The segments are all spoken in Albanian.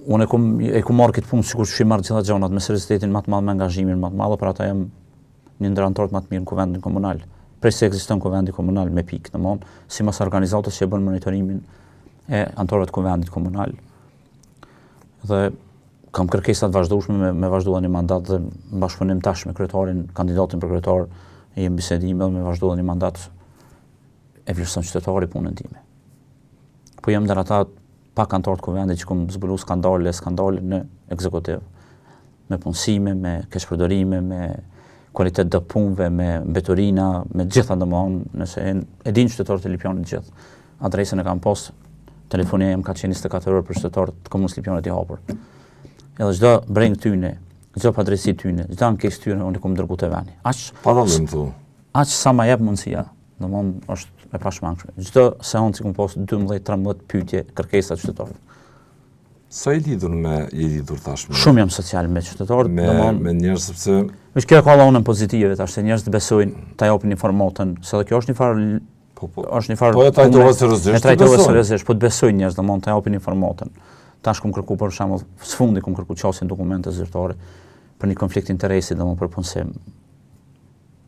unë e ku marrë këtë punë sikur që marrë gjitha gjonat me seriozitetin më të madh, me angazhimin më të madh, por ata jam një ndër anëtarët më të mirë në kuvendin komunal. Prej se ekziston kuvendi komunal me pikë, domthonë, sipas organizatës që bën monitorimin e anëtarëve të kuvendit komunal. Dhe kam kërkesa të vazhdueshme me vazhduar një mandat dhe në bashkëpunim tash me kryetarin, kandidatin për kryetar, jem bisedim edhe me vazhduar një mandat e vlerëson qytetari punën time. Po jam ndër ata pak anëtarë të kuvendit që kam zbulu skandale në ekzekutiv, me punësime, me keqpërdorime, me kualitet të punëve, me mbeturina, me gjitha domthonë, nëse e din qytetarët e Lipjanit gjithë. Adresën e kam pas, telefonia jam ka qenë 24 orë për qytetarët të komunës Lipjanit i hapur. Edhe çdo breng tyne, çdo padresi tyne, çdo ankesë tyne unë kam dërguar te vani. Aq sa ma jep mundësia. Domthonë është e pashmangshme. Çdo seancë kam pas 12-13 pyetje, kërkesa të qytetarëve. Sa i lidhur tashmë? Shumë jam social me qytetarët, me njerëz sepse është kjo ka dhënën pozitive tash se njerëzit besojnë, ta japin informatën, se edhe kjo është një farë është një farë. Po e trajtohet seriozisht, po të besojnë njerëz domthonë ta japin informatën. Tash kam kërkuar për shembull, sfundi kam kërkuar çastin dokumente zyrtare për një konflikt interesi domthonë për punësim.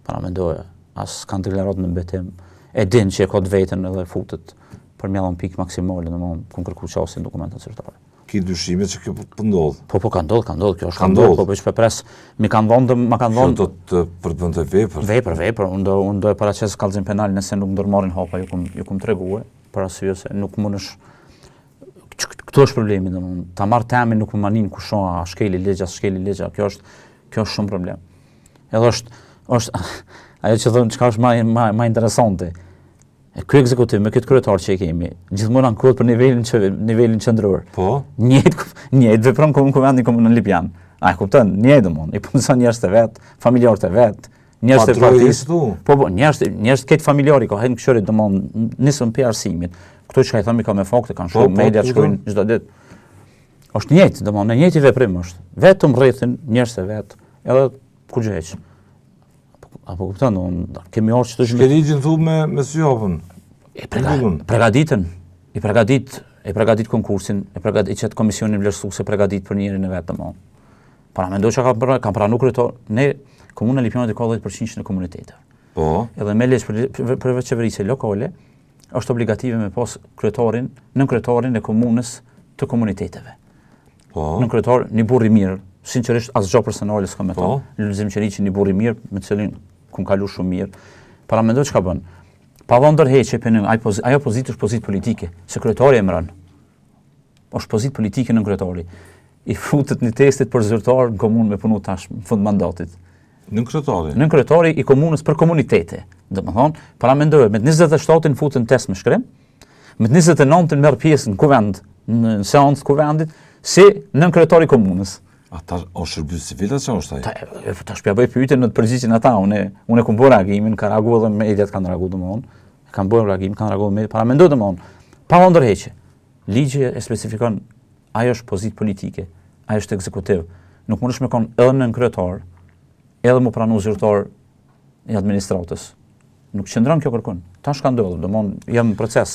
Para mendoja, as kanë deklaruar në mbetim, e din që e ka të vetën edhe futet për mjallon pikë maksimale, domthonë kam kërkuar çastin dokumente zyrtare. Ki dyshime që kjo po ndodh? Po ka ndodh, kjo është ndodh, po shpepres ma kanë vonë do të përdonte vepër. Vepër, unë do e paraqes kallëzim penal nëse nuk ndërmarrin hapa, ju kam treguar, për arsye se nuk mundesh. Këtu është problemi, domethënë, ta marr temin nuk më manin kusho, a shkeli ligja, kjo është shumë problem. Edhe është ajo që thonë çka është më interesante. Ky ekzekutiv me këtë kryetar që e kemi, gjithmonë ankohet për nivelin qendror. Po. Njëjtë vepron kuvendin komunal Lipjan. A e kupton? Njëjtë domon, i punson njerëz të vet, familjarë të vet, njerëz të partisë. Po, njerëz këtë familjari ka hën këshëri domon nisën pe arsimit. Këto që i themi ka me fakte, kanë shumë media shkruajnë çdo ditë. Është njëjtë, domon, në njëjtë veprim është. Vetëm rrethin njerëz të vet, edhe kur gjëheq. Apo kupton, kemi orë që të shkë ligjin thu me syjapën. I pregadit konkursin, i pregadit që të komisionin vlerësuese pregadit për njerin e vetë domon. Para mendoj që kam pranu kryetar, ne komuna Lipjanit ka 10% në komuniteteve. Po. Edhe me ligj për qeverisje lokale është obligative me pas nën kryetarin e komunës të komuniteteve. Po. Nën kryetar një burr i mirë, sinqerisht asgjë personale s'kam me ta. Lulzim Qeriçi një burr i mirë me cilin kum kalu shumë mirë. Para mendoj çka bën. Pa vënë ndërheqje për ajo pozitë është pozitë politike, se kryetari e mbron. Është pozitë politike nën kryetari. I futet në testit për zyrtar në komunë me punu tash në fund mandatit. Nën kryetari i komunës për komunitete. Domethënë, para mendoj me 27-in futen test me shkrim, me 29-in merr pjesë në kuvend, në seancë të kuvendit, si nën kryetari i komunës. Ata o shërbys civil që është ai? Tash pja bëj pyetje në të përgjigjen ata, unë kam bërë reagimin, ka reaguar dhe mediat kanë reaguar domthonë. Kanë bërë reagim, kanë reaguar mediat, para mendoj domthonë. Pa ndërheqje. Ligji e specifikon ajo është pozitë politike, ajo është ekzekutiv. Nuk mundesh me kon edhe nën kryetar, edhe më pranu zyrtar i administratës. Nuk qëndron kjo kërkon. Tash ka ndodhur, domthonë jam në proces.